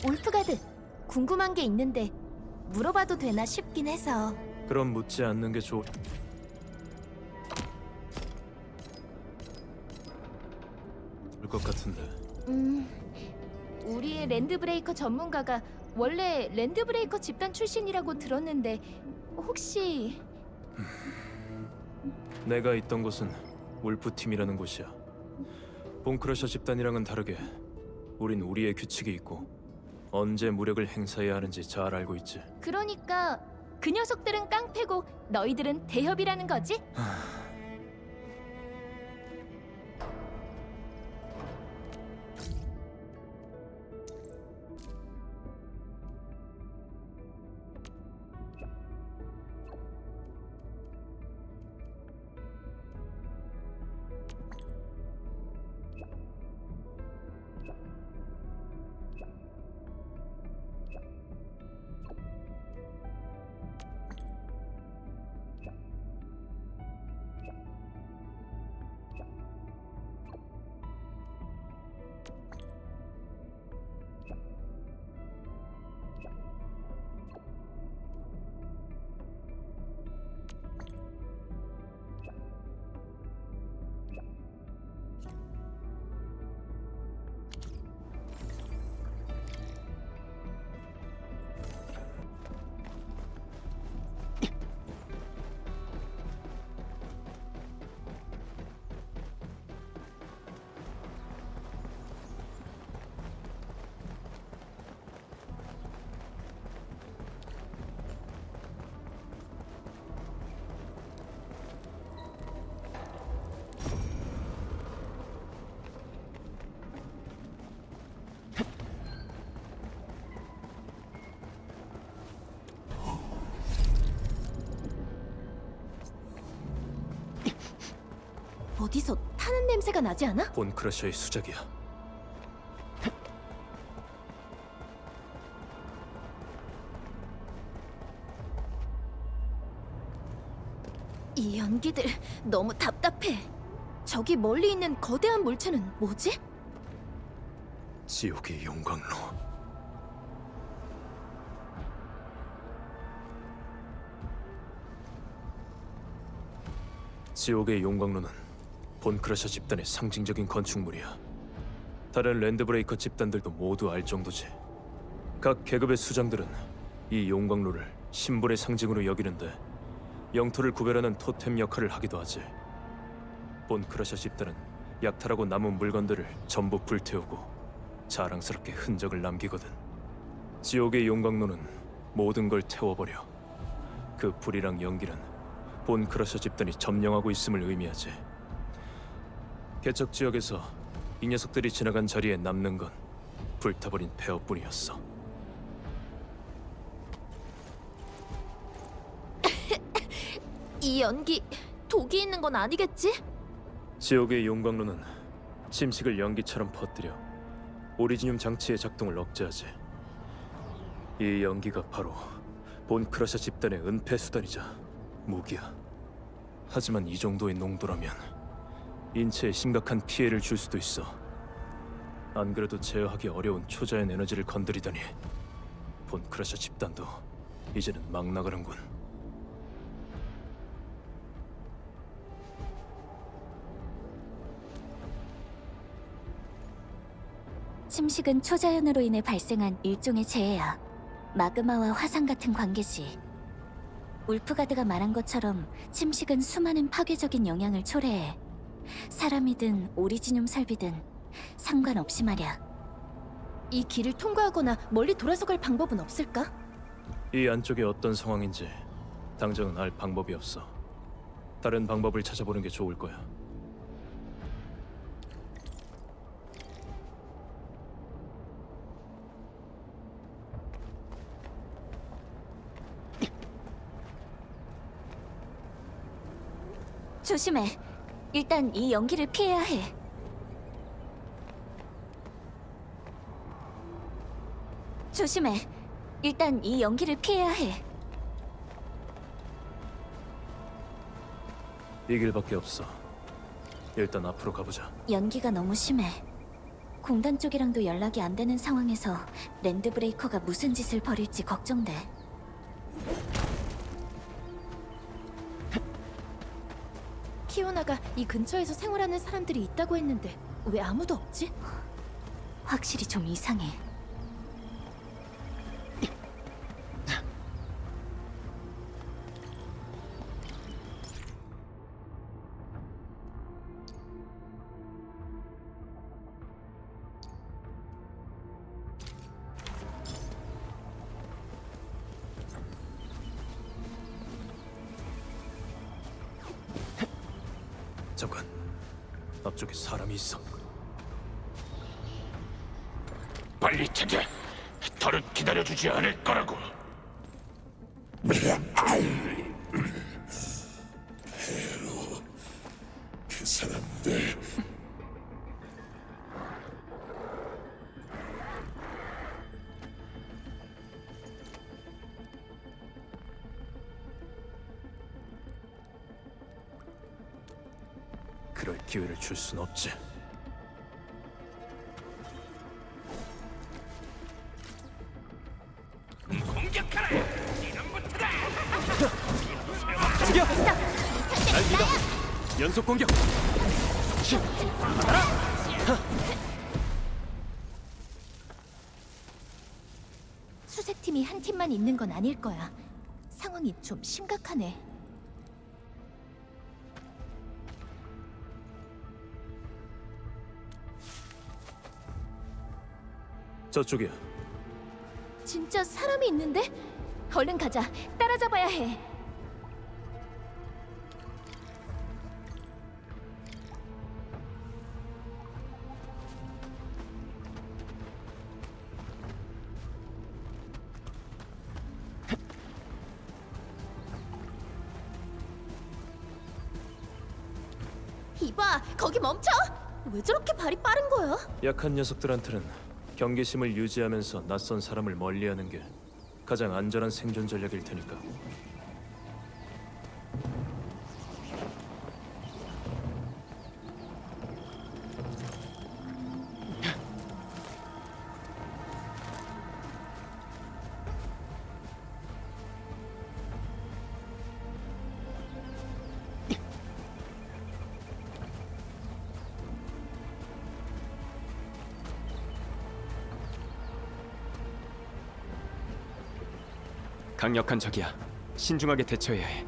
울프가드, 궁금한 게 있는데 물어봐도 되나 싶긴 해서. 그럼 묻지 않는 게 좋을 것 같은데. 우리의 랜드브레이커 전문가가 원래 랜드브레이커 집단 출신이라고 들었는데 혹시... 내가 있던 곳은 울프팀이라는 곳이야. 본크러셔 집단이랑은 다르게 우린 우리의 규칙이 있고 언제 무력을 행사해야 하는지 잘 알고 있지. 그러니까 그 녀석들은 깡패고 너희들은 대협이라는 거지? 어디서 타는 냄새가 나지 않아? 본크러셔의 수작이야. 이 연기들 너무 답답해. 저기 멀리 있는 거대한 물체는 뭐지? 지옥의 용광로. 지옥의 용광로는 본크러셔 집단의 상징적인 건축물이야. 다른 랜드브레이커 집단들도 모두 알 정도지. 각 계급의 수장들은 이 용광로를 신분의 상징으로 여기는데 영토를 구별하는 토템 역할을 하기도 하지. 본크러셔 집단은 약탈하고 남은 물건들을 전부 불태우고 자랑스럽게 흔적을 남기거든. 지옥의 용광로는 모든 걸 태워버려. 그 불이랑 연기는 본크러셔 집단이 점령하고 있음을 의미하지. 개척 지역에서 이 녀석들이 지나간 자리에 남는 건 불타버린 폐허뿐이었어. 이 연기 독이 있는 건 아니겠지? 지옥의 용광로는 침식을 연기처럼 퍼뜨려 오리지늄 장치의 작동을 억제하지. 이 연기가 바로 본크러셔 집단의 은폐 수단이자 무기야. 하지만 이 정도의 농도라면 인체에 심각한 피해를 줄 수도 있어. 안 그래도 제어하기 어려운 초자연 에너지를 건드리다니 본크러셔 집단도 이제는 막 나가는군. 침식은 초자연으로 인해 발생한 일종의 재해야. 마그마와 화산 같은 관계지. 울프가드가 말한 것처럼 침식은 수많은 파괴적인 영향을 초래해. 사람이든 오리지늄 설비든 상관없이 말이야. 이 길을 통과하거나 멀리 돌아서 갈 방법은 없을까? 이 안쪽이 어떤 상황인지 당장은 알 방법이 없어. 다른 방법을 찾아보는 게 좋을 거야. 조심해. 일단 이 연기를 피해야 해. 조심해. 일단 이 연기를 피해야 해. 이 길밖에 없어. 일단 앞으로 가보자. 연기가 너무 심해. 공단 쪽이랑도 연락이 안 되는 상황에서 랜드 브레이커가 무슨 짓을 벌일지 걱정돼. 키오나가 이 근처에서 생활하는 사람들이 있다고 했는데 왜 아무도 없지? 확실히 좀 이상해. 잠깐, 앞쪽에 사람이 있어. 빨리 찾아. 더는 기다려주지 않을 거라고. 그 사람들 그럴 기회를 줄 순 없지. 공격하라. 이놈부터다. 죽여! 날 믿어. 연속 공격. 받아라. 수색팀이 한 팀만 있는 건 아닐 거야. 상황이 좀 심각하네. 저쪽이야. 진짜 사람이 있는데? 얼른 가자. 따라잡아야 해. 이봐, 거기 멈춰! 왜 저렇게 발이 빠른 거야? 약한 녀석들한테는 경계심을 유지하면서 낯선 사람을 멀리하는 게 가장 안전한 생존 전략일 테니까. 강력한 적이야. 신중하게 대처해야 해.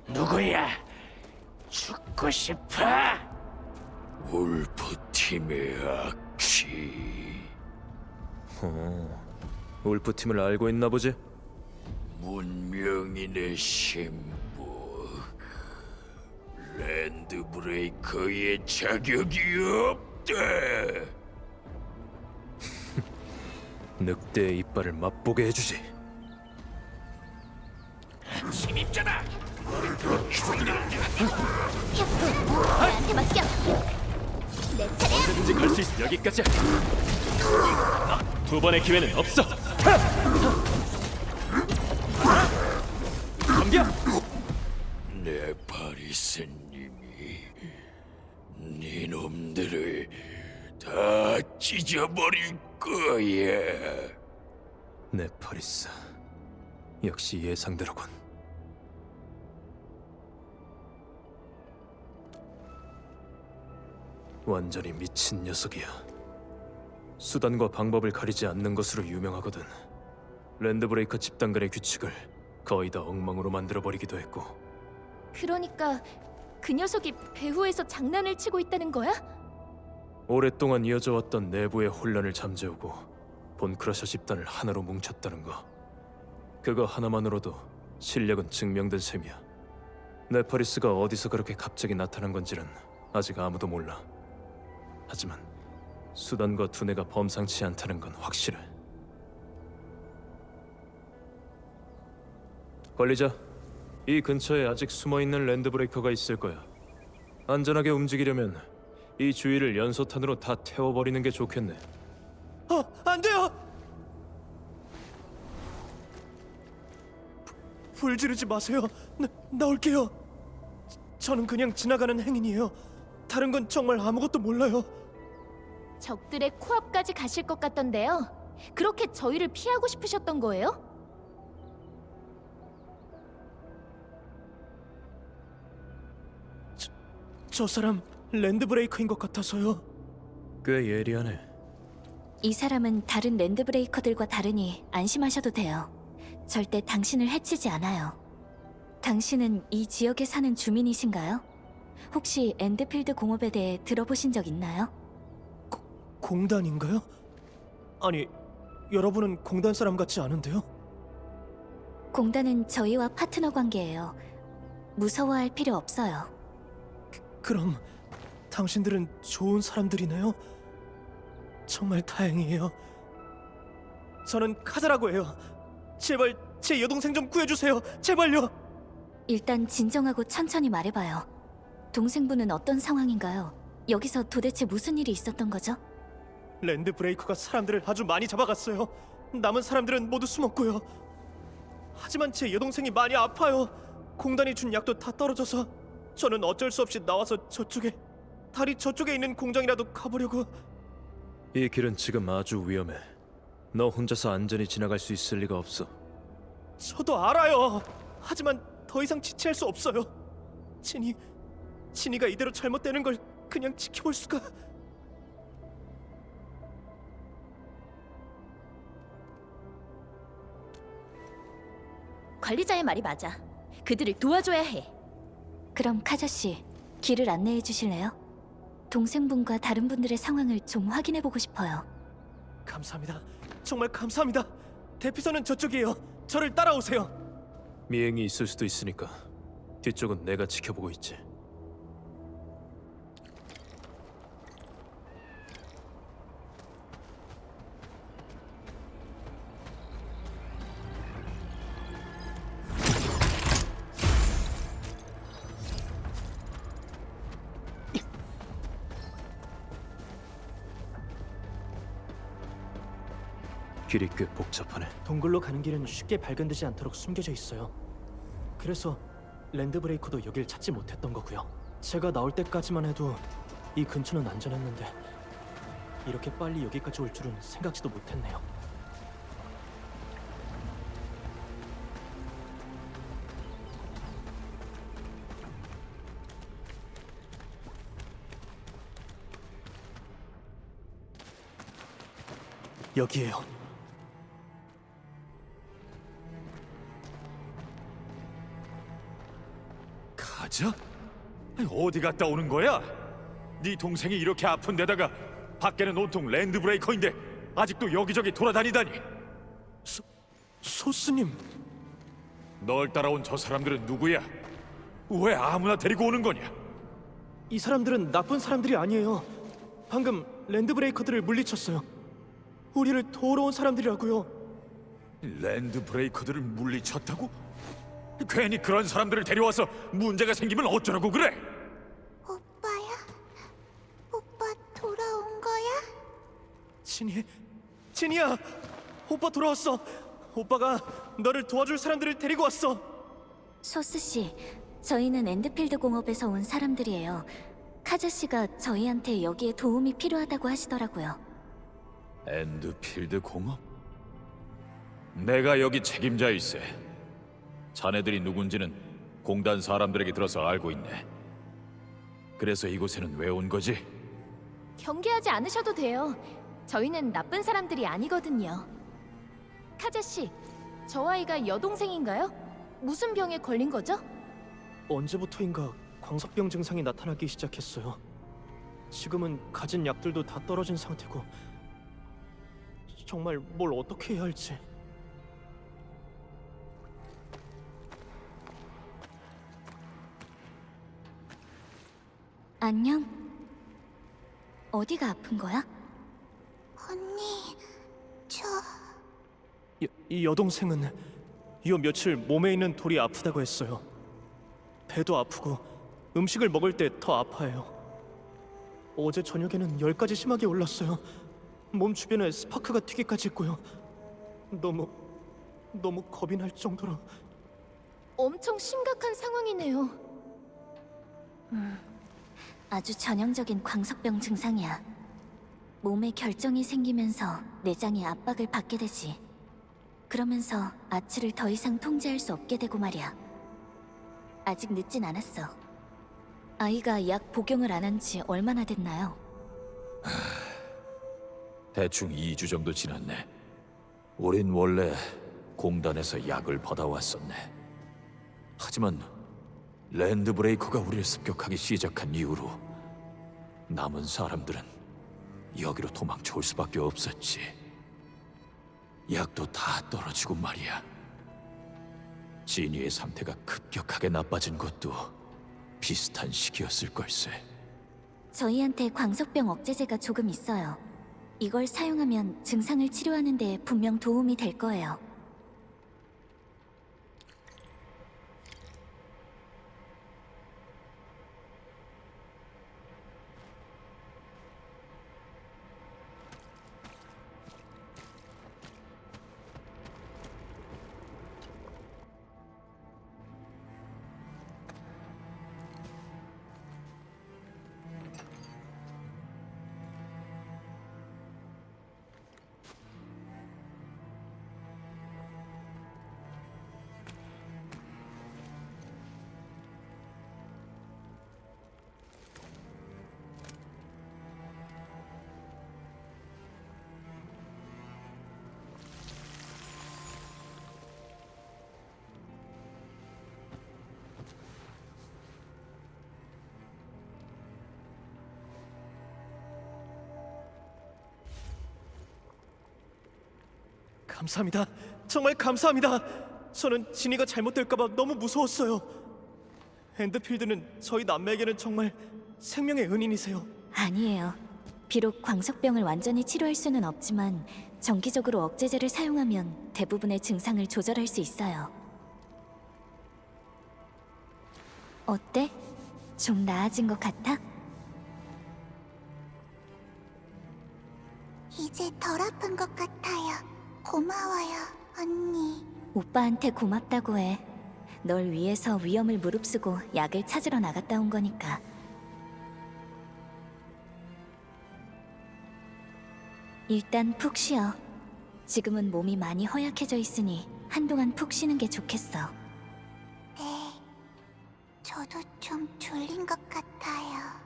누구야? 죽고 싶어? 울프 팀의 악취. 울프 팀을 알고 있나 보지? 문명인의 신부. 랜드 브레이커의 자격이 없다. 늑대의 이빨을 맛보게 해주지. 침입자다. 나한테 맡겨. 내 차례야. 언제든지 갈 수 있어. 여기까지야. 두 번의 기회는 없어. 덤벼. 네파리스님이 네 놈들을 다 찢어버릴 거야. 네파리스. 역시 예상대로군. 완전히 미친 녀석이야. 수단과 방법을 가리지 않는 것으로 유명하거든. 랜드브레이커 집단 간의 규칙을 거의 다 엉망으로 만들어버리기도 했고. 그러니까 그 녀석이 배후에서 장난을 치고 있다는 거야? 오랫동안 이어져 왔던 내부의 혼란을 잠재우고 본크러셔 집단을 하나로 뭉쳤다는 거. 그거 하나만으로도 실력은 증명된 셈이야. 네파리스가 어디서 그렇게 갑자기 나타난 건지는 아직 아무도 몰라. 하지만 수단과 두뇌가 범상치 않다는 건 확실해. 관리자, 이 근처에 아직 숨어있는 랜드브레이커가 있을 거야. 안전하게 움직이려면 이 주위를 연소탄으로 다 태워버리는 게 좋겠네. 안 돼요! 불 지르지 마세요. 나올게요. 저는 그냥 지나가는 행인이에요. 다른 건 정말 아무것도 몰라요. 적들의 코앞까지 가실 것 같던데요. 그렇게 저희를 피하고 싶으셨던 거예요? 저 사람 랜드브레이커인 것 같아서요. 꽤 예리하네. 이 사람은 다른 랜드브레이커들과 다르니 안심하셔도 돼요. 절대 당신을 해치지 않아요. 당신은 이 지역에 사는 주민이신가요? 혹시 엔드필드 공업에 대해 들어보신 적 있나요? 공단인가요? 아니, 여러분은 공단 사람 같지 않은데요? 공단은 저희와 파트너 관계예요. 무서워할 필요 없어요. 그럼 당신들은 좋은 사람들이네요. 정말 다행이에요. 저는 카자라고 해요. 제발 제 여동생 좀 구해주세요. 제발요. 일단 진정하고 천천히 말해봐요. 동생분은 어떤 상황인가요? 여기서 도대체 무슨 일이 있었던 거죠? 랜드브레이커가 사람들을 아주 많이 잡아갔어요. 남은 사람들은 모두 숨었고요. 하지만 제 여동생이 많이 아파요. 공단이 준 약도 다 떨어져서 저는 어쩔 수 없이 나와서 다리 저쪽에 있는 공장이라도 가보려고. 이 길은 지금 아주 위험해. 너 혼자서 안전히 지나갈 수 있을 리가 없어. 저도 알아요. 하지만 더 이상 지체할 수 없어요. 진이가 이대로 잘못되는 걸 그냥 지켜볼 수가. 관리자의 말이 맞아. 그들을 도와줘야 해. 그럼 카자 씨, 길을 안내해 주실래요? 동생분과 다른 분들의 상황을 좀 확인해 보고 싶어요. 감사합니다. 정말 감사합니다. 대피소는 저쪽이에요. 저를 따라오세요. 미행이 있을 수도 있으니까 뒤쪽은 내가 지켜보고 있지. 길이 꽤 복잡하네. 동굴로 가는 길은 쉽게 발견되지 않도록 숨겨져 있어요. 그래서 랜드브레이커도 여길 찾지 못했던 거고요. 제가 나올 때까지만 해도 이 근처는 안전했는데 이렇게 빨리 여기까지 올 줄은 생각지도 못했네요. 여기에요. 가자? 아니, 어디 갔다 오는 거야? 네 동생이 이렇게 아픈 데다가 밖에는 온통 랜드브레이커인데 아직도 여기저기 돌아다니다니. 소스님, 널 따라온 저 사람들은 누구야? 왜 아무나 데리고 오는 거냐? 이 사람들은 나쁜 사람들이 아니에요. 방금 랜드브레이커들을 물리쳤어요. 우리를 도우러 온 사람들이라고요. 랜드브레이커들을 물리쳤다고? 괜히 그런 사람들을 데려와서 문제가 생기면 어쩌라고 그래? 오빠야? 오빠 돌아온 거야? 진이야! 오빠 돌아왔어! 오빠가 너를 도와줄 사람들을 데리고 왔어! 소스 씨, 저희는 엔드필드 공업에서 온 사람들이에요. 카자 씨가 저희한테 여기에 도움이 필요하다고 하시더라고요. 엔드필드 공업? 내가 여기 책임자일세. 자네들이 누군지는 공단 사람들에게 들어서 알고 있네. 그래서 이곳에는 왜 온 거지? 경계하지 않으셔도 돼요. 저희는 나쁜 사람들이 아니거든요. 카자 씨, 저 아이가 여동생인가요? 무슨 병에 걸린 거죠? 언제부터인가 광석병 증상이 나타나기 시작했어요. 지금은 가진 약들도 다 떨어진 상태고 정말 뭘 어떻게 해야 할지. 안녕? 어디가 아픈 거야? 언니, 저 이 여동생은 요 며칠 몸에 있는 돌이 아프다고 했어요. 배도 아프고 음식을 먹을 때 더 아파해요. 어제 저녁에는 열까지 심하게 올랐어요. 몸 주변에 스파크가 튀기까지 했고요. 너무 겁이 날 정도로. 엄청 심각한 상황이네요. 아주 전형적인 광석병 증상이야. 몸에 결정이 생기면서 내장이 압박을 받게 되지. 그러면서 아치를 더 이상 통제할 수 없게 되고 말이야. 아직 늦진 않았어. 아이가 약 복용을 안 한 지 얼마나 됐나요? 대충 2주 정도 지났네. 우린 원래 공단에서 약을 받아왔었네. 하지만 랜드 브레이커가 우리를 습격하기 시작한 이후로 남은 사람들은 여기로 도망쳐올 수밖에 없었지. 약도 다 떨어지고 말이야. 지니의 상태가 급격하게 나빠진 것도 비슷한 시기였을 걸세. 저희한테 광석병 억제제가 조금 있어요. 이걸 사용하면 증상을 치료하는 데 분명 도움이 될 거예요. 감사합니다. 정말 감사합니다. 저는 지니가 잘못될까봐 너무 무서웠어요. 엔드필드는 저희 남매에게는 정말 생명의 은인이세요. 아니에요. 비록 광석병을 완전히 치료할 수는 없지만 정기적으로 억제제를 사용하면 대부분의 증상을 조절할 수 있어요. 어때? 좀 나아진 것 같아? 이제 덜 아픈 것 같아요. 고마워요, 언니. 오빠한테 고맙다고 해. 널 위해서 위험을 무릅쓰고 약을 찾으러 나갔다 온 거니까. 일단 푹 쉬어. 지금은 몸이 많이 허약해져 있으니 한동안 푹 쉬는 게 좋겠어. 네, 저도 좀 졸린 것 같아요.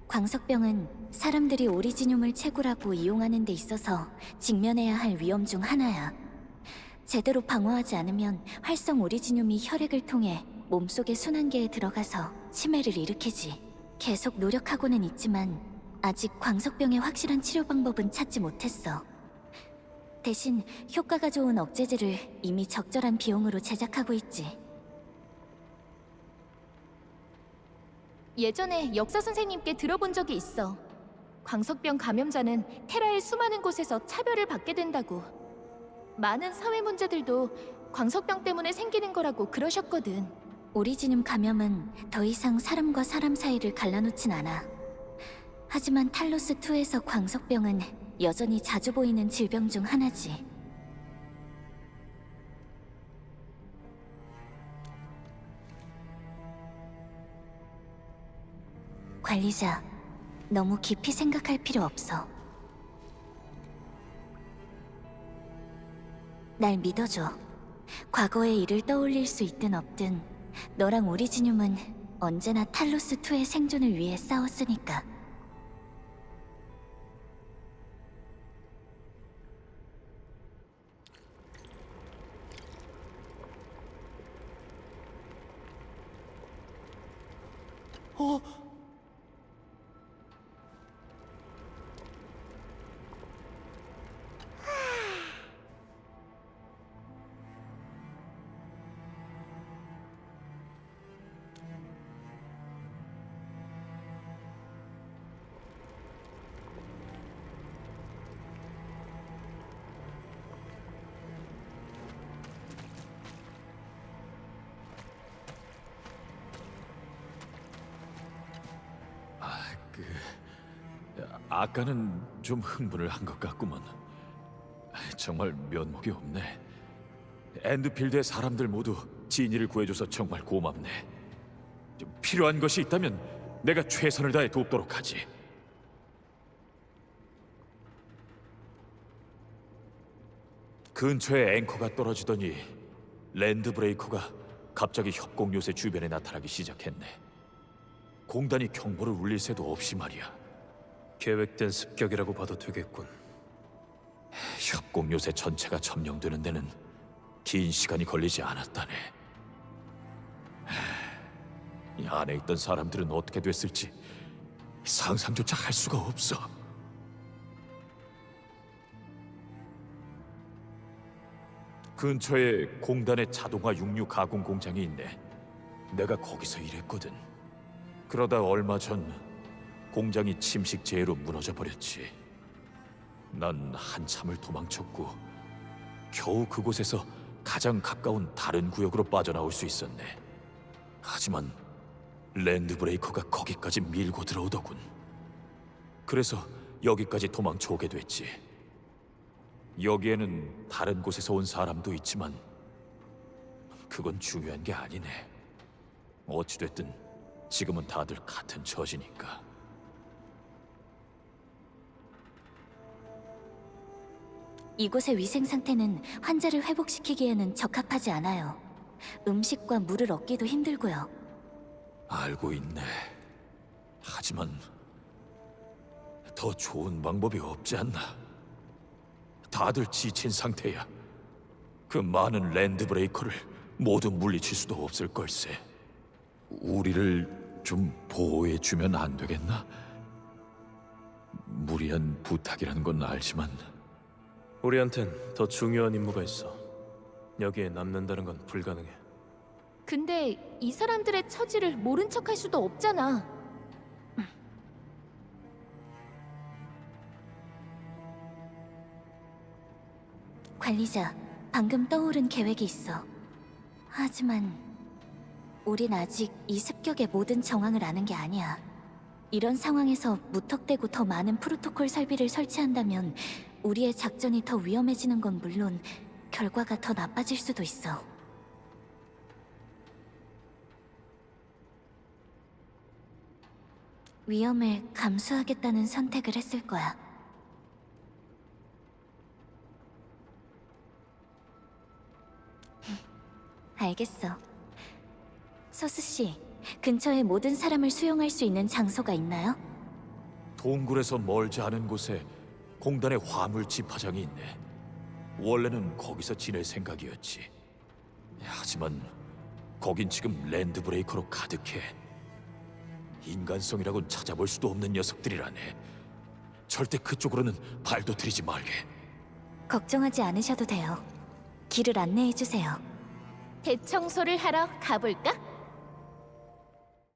광석병은 사람들이 오리지늄을 채굴하고 이용하는 데 있어서 직면해야 할 위험 중 하나야. 제대로 방어하지 않으면 활성 오리지늄이 혈액을 통해 몸속의 순환계에 들어가서 치매를 일으키지. 계속 노력하고는 있지만 아직 광석병의 확실한 치료 방법은 찾지 못했어. 대신 효과가 좋은 억제제를 이미 적절한 비용으로 제작하고 있지. 예전에 역사 선생님께 들어본 적이 있어. 광석병 감염자는 테라의 수많은 곳에서 차별을 받게 된다고. 많은 사회 문제들도 광석병 때문에 생기는 거라고 그러셨거든. 오리지늄 감염은 더 이상 사람과 사람 사이를 갈라놓진 않아. 하지만 탈로스2에서 광석병은 여전히 자주 보이는 질병 중 하나지. 관리자, 너무 깊이 생각할 필요 없어. 날 믿어줘. 과거의 일을 떠올릴 수 있든 없든 너랑 오리지늄은 언제나 탈로스2의 생존을 위해 싸웠으니까. 아까는 좀 흥분을 한 것 같구먼. 정말 면목이 없네. 엔드필드의 사람들 모두 지니를 구해줘서 정말 고맙네. 좀 필요한 것이 있다면 내가 최선을 다해 돕도록 하지. 근처에 앵커가 떨어지더니 랜드 브레이커가 갑자기 협곡 요새 주변에 나타나기 시작했네. 공단이 경보를 울릴 새도 없이 말이야. 계획된 습격이라고 봐도 되겠군. 협곡 요새 전체가 점령되는 데는 긴 시간이 걸리지 않았다네. 이 안에 있던 사람들은 어떻게 됐을지 상상조차 할 수가 없어. 근처에 공단의 자동화 육류 가공 공장이 있네. 내가 거기서 일했거든. 그러다 얼마 전 공장이 침식재해로 무너져 버렸지. 난 한참을 도망쳤고 겨우 그곳에서 가장 가까운 다른 구역으로 빠져나올 수 있었네. 하지만 랜드 브레이커가 거기까지 밀고 들어오더군. 그래서 여기까지 도망쳐 오게 됐지. 여기에는 다른 곳에서 온 사람도 있지만 그건 중요한 게 아니네. 어찌됐든 지금은 다들 같은 처지니까. 이곳의 위생 상태는 환자를 회복시키기에는 적합하지 않아요. 음식과 물을 얻기도 힘들고요. 알고 있네. 하지만 더 좋은 방법이 없지 않나. 다들 지친 상태야. 그 많은 랜드 브레이커를 모두 물리칠 수도 없을 걸세. 우리를 좀 보호해 주면 안 되겠나? 무리한 부탁이라는 건 알지만 우리한텐 더 중요한 임무가 있어. 여기에 남는다는 건 불가능해. 근데 이 사람들의 처지를 모른 척할 수도 없잖아. 관리자, 방금 떠오른 계획이 있어. 하지만 우린 아직 이 습격의 모든 정황을 아는 게 아니야. 이런 상황에서 무턱대고 더 많은 프로토콜 설비를 설치한다면 우리의 작전이 더 위험해지는 건 물론 결과가 더 나빠질 수도 있어. 위험을 감수하겠다는 선택을 했을 거야. 알겠어. 서스 씨, 근처에 모든 사람을 수용할 수 있는 장소가 있나요? 동굴에서 멀지 않은 곳에 공단의 화물 집화장이 있네. 원래는 거기서 지낼 생각이었지. 하지만 거긴 지금 랜드 브레이커로 가득해. 인간성이라곤 찾아볼 수도 없는 녀석들이라네. 절대 그쪽으로는 발도 들이지 말게. 걱정하지 않으셔도 돼요. 길을 안내해 주세요. 대청소를 하러 가볼까?